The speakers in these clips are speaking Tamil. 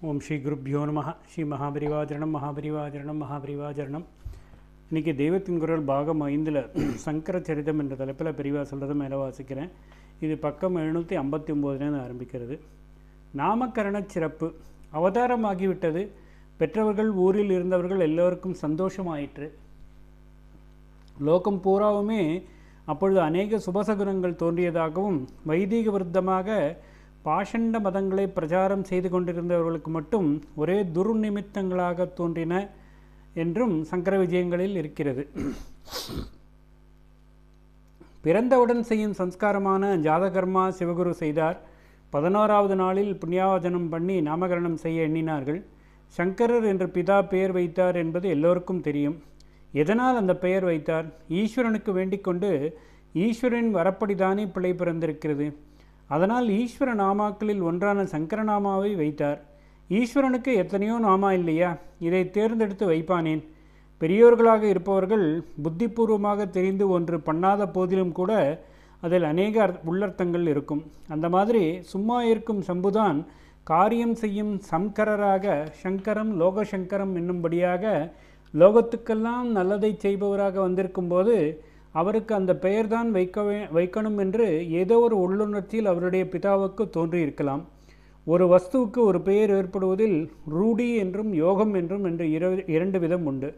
ஓம் ஸ்ரீ குருப்யோ நமஹ. ஸ்ரீ மகாபரிவாஜரணம் மகாபரிவாஜரணம் மகாபரிவாஜரணம். இன்றைக்கி தெய்வத்தின் குரல் பாகம் 5 சங்கர சரிதம் என்ற தலைப்பில் பெரிவா சொல்கிறத மேலே வாசிக்கிறேன். இது பக்கம் 759 ஆரம்பிக்கிறது. நாமகரண சிறப்பு. அவதாரமாகிவிட்டது. பெற்றவர்கள் ஊரில் இருந்தவர்கள் எல்லோருக்கும் சந்தோஷமாயிற்று. லோகம் பூராவுமே அப்பொழுது அநேக சுபசகுனங்கள் தோன்றியதாகவும் வைதீக விருத்தமாக பாஷண்ட மதங்களை பிரச்சாரம் செய்து கொண்டிருந்தவர்களுக்கு மட்டும் ஒரே துர்நிமித்தங்களாக தோன்றின என்றும் சங்கர விஜயங்களில் இருக்கிறது. பிறந்தவுடன் செய்யும் சம்ஸ்காரமான ஜாதகர்மா சிவகுரு செய்தார். 11வது நாளில் புண்ணியாவஜனம் பண்ணி நாமகரணம் செய்ய எண்ணினார்கள். சங்கரர் என்று பிதா பெயர் வைத்தார் என்பது எல்லோருக்கும் தெரியும். எதனால் அந்த பெயர் வைத்தார்? ஈஸ்வரனுக்கு வேண்டிக் கொண்டு ஈஸ்வரன் வரப்படிதானே பிள்ளை பிறந்திருக்கிறது. அதனால் ஈஸ்வர நாமாக்களில் ஒன்றான சங்கரநாமாவை வைத்தார். ஈஸ்வரனுக்கு எத்தனையோ நாமா இல்லையா? இதை தேர்ந்தெடுத்து வைப்பானேன்? பெரியோர்களாக இருப்பவர்கள் புத்திபூர்வமாக தெரிந்து ஒன்று பண்ணாத போதிலும் கூட அதில் அநேக உள்ளர்த்தங்கள் இருக்கும். அந்த மாதிரி சும்மா இருக்கும் சம்புதான் காரியம் செய்யும் சங்கரராக சங்கரம் லோகசங்கரம் என்னும்படியாக லோகத்துக்கெல்லாம் நல்லதை செய்பவராக வந்திருக்கும்போது அவருக்கு அந்த பெயர்தான் வைக்கணும் என்று ஏதோ ஒரு உள்ளுணர்ச்சியில் அவருடைய பிதாவுக்கு தோன்றியிருக்கலாம். ஒரு வஸ்துவுக்கு ஒரு பெயர் ஏற்படுவதில் ரூடி என்றும் யோகம் என்றும் என்று இரண்டு விதம் உண்டு.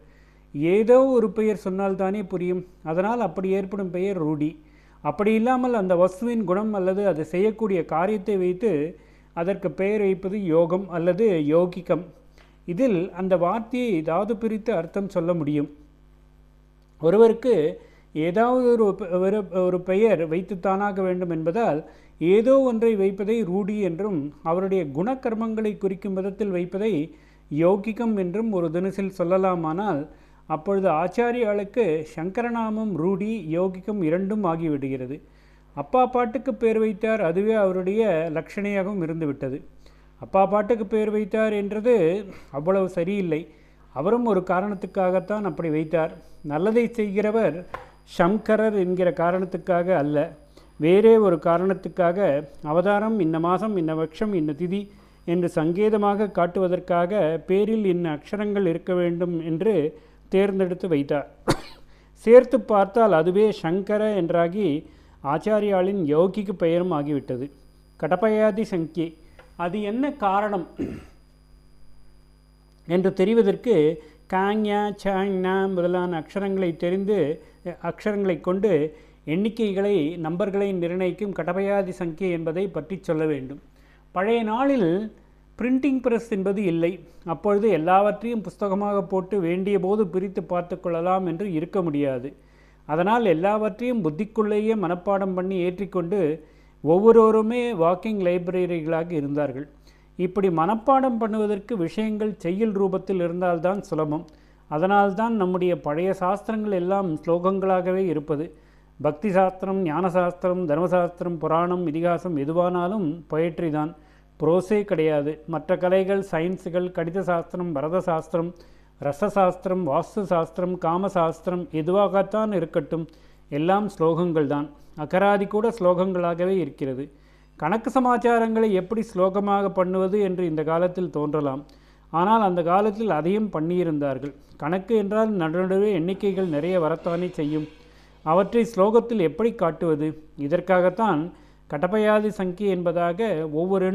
ஏதோ ஒரு பெயர் சொன்னால்தானே புரியும். அதனால் அப்படி ஏற்படும் பெயர் ரூடி. அப்படி இல்லாமல் அந்த வஸ்துவின் குணம் அல்லது அது செய்யக்கூடிய காரியத்தை வைத்து அதற்கு பெயர் வைப்பது யோகம் அல்லது யோகிகம். இதில் அந்த வார்த்தையை ஏதாவது பிரித்து அர்த்தம் சொல்ல முடியும். ஒருவருக்கு ஏதாவது ஒரு பெயர் வைத்துத்தானாக வேண்டும் என்பதால் ஏதோ ஒன்றை வைப்பதை ரூடி என்றும் அவருடைய குணக்கர்மங்களை குறிக்கும் விதத்தில் வைப்பதை யோகிகம் என்றும் ஒரு தினசில் சொல்லலாமானால் அப்பொழுது ஆச்சாரியாளுக்கு சங்கரநாமம் ரூடி யோகிகம் இரண்டும் ஆகிவிடுகிறது. அப்பா பாட்டுக்கு பேர் வைத்தார், அதுவே அவருடைய லட்சணையாகவும் இருந்துவிட்டது. அப்பா பாட்டுக்கு பேர் வைத்தார் என்றது அவ்வளவு சரியில்லை. அவரும் ஒரு காரணத்துக்காகத்தான் அப்படி வைத்தார். நல்லதை செய்கிறவர் சங்கரர் என்கிற காரணத்துக்காக அல்ல, வேறே ஒரு காரணத்துக்காக அவதாரம் இன்ன மாதம் இன்ன பட்சம் இன்ன திதி என்று சங்கேதமாக காட்டுவதற்காக பேரில் இன்ன அக்ஷரங்கள் இருக்க வேண்டும் என்று தேர்ந்தெடுத்து வைத்தார். சேர்த்து பார்த்தால் அதுவே சங்கர என்றாகி ஆச்சாரியாளின் யோகிக்கு பெயரும் ஆகிவிட்டது. கடப்பயாதி சங்கியை. அது என்ன காரணம் என்று தெரிவதற்கு காங்யா சாங்னா முதலான அக்ஷரங்களை கொண்டு எண்ணிக்கைகளை நம்பர்களை நிர்ணயிக்கும் கடப்பயாதி சங்கியை என்பதை பற்றி சொல்ல வேண்டும். பழைய நாளில் பிரிண்டிங் பிரஸ் என்பது இல்லை. அப்பொழுது எல்லாவற்றையும் புஸ்தகமாக போட்டு வேண்டிய போது பிரித்து பார்த்து கொள்ளலாம் என்று இருக்க முடியாது. அதனால் எல்லாவற்றையும் புத்திக்குள்ளேயே மனப்பாடம் பண்ணி ஏற்றிக்கொண்டு ஒவ்வொருவருமே வாக்கிங் லைப்ரரிகளாக இருந்தார்கள். இப்படி மனப்பாடம் பண்ணுவதற்கு விஷயங்கள் செய்யுள் ரூபத்தில் இருந்தால்தான் சுலபம். அதனால்தான் நம்முடைய பழைய சாஸ்திரங்கள் எல்லாம் ஸ்லோகங்களாகவே இருப்பது. பக்தி சாஸ்திரம், ஞானசாஸ்திரம், தர்மசாஸ்திரம், புராணம், இதிகாசம் எதுவானாலும் பொயட்ரி தான், ப்ரோஸே கிடையாது. மற்ற கலைகள், சயின்ஸுகள், கடித சாஸ்திரம், பரத சாஸ்திரம், ரசசாஸ்திரம், வாஸ்து சாஸ்திரம், காமசாஸ்திரம் எதுவாகத்தான் இருக்கட்டும் எல்லாம் ஸ்லோகங்கள் தான். அகராதி கூட ஸ்லோகங்களாகவே இருக்கிறது. கணக்கு சமாச்சாரங்களை எப்படி ஸ்லோகமாக பண்ணுவது என்று இந்த காலத்தில் தோன்றலாம். ஆனால் அந்த காலத்தில் அதையும் பண்ணியிருந்தார்கள். கணக்கு என்றால் நடுநடுவே எண்ணிக்கைகள் நிறைய வரத்தானே செய்யும். அவற்றை ஸ்லோகத்தில் எப்படி காட்டுவது? இதற்காகத்தான் கடப்பயாதி சங்கி என்பதாக ஒவ்வொரு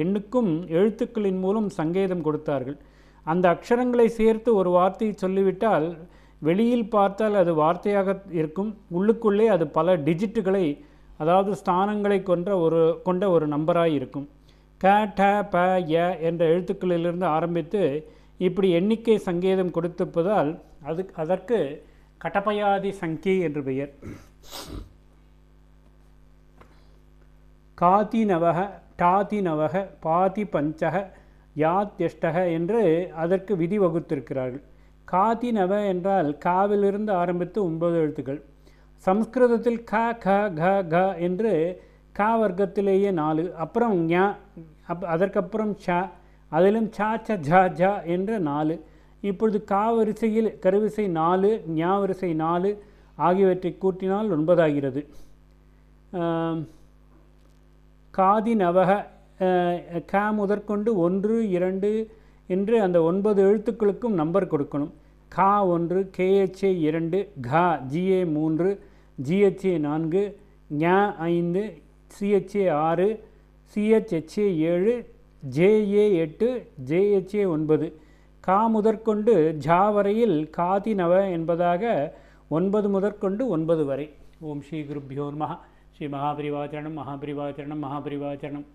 எண்ணுக்கும் எழுத்துக்களின் மூலம் சங்கேதம் கொடுத்தார்கள். அந்த அக்ஷரங்களை சேர்த்து ஒரு வார்த்தையை சொல்லிவிட்டால் வெளியில் பார்த்தால் அது வார்த்தையாக இருக்கும். உள்ளுக்குள்ளே அது பல டிஜிட்டுகளை, அதாவது ஸ்தானங்களை கொண்ட ஒரு நம்பராக இருக்கும். க ட ப ய என்ற எழுத்துக்களிலிருந்து ஆரம்பித்து இப்படி எண்ணிக்கை சங்கேதம் கொடுத்திருப்பதால் அதற்கு கடப்பயாதி சங்கி என்று பெயர். காதி நவக, டாதி நவக, பாதி பஞ்சக, யாத்யஷ்டக என்று அதற்கு விதி வகுத்திருக்கிறார்கள். காதி நவ என்றால் காவிலிருந்து ஆரம்பித்து 9 எழுத்துக்கள். சம்ஸ்கிருதத்தில் க க க க என்று க வர்க்கத்திலேயே 4, அப்புறம் ஞ, அதற்கப்புறம் ச, அதிலும் ச ச ஜ ஜ என்று 4. இப்பொழுது கா வரிசையில் கருவிசை 4, ஞ வரிசை 4 ஆகியவற்றை கூட்டினால் 9 ஆகிறது. காதி நவக க முதற்கொண்டு 1 2 என்று அந்த 9 எழுத்துக்களுக்கும் நம்பர் கொடுக்கணும். கா 1, கேஹெச்ஏ 2, கா ஜிஏ 3, ஜிஹெச்ஏ 4, ஞா 5, சிஹெச்ஏ 6, சிஹெச்ஹெச்ஏ 7, ஜேஏ 8, ஜேஹெச்ஏ 9. கா முதற்கொண்டு ஜா வரையில் காதிநவ என்பதாக 9 முதற்கொண்டு 9 வரை. ஓம் ஸ்ரீ குருப்யோ நமஹ. ஸ்ரீ மகாபரிவாச்சரணம் மகாபரிவாச்சரணம் மகாபரிவாச்சரணம்.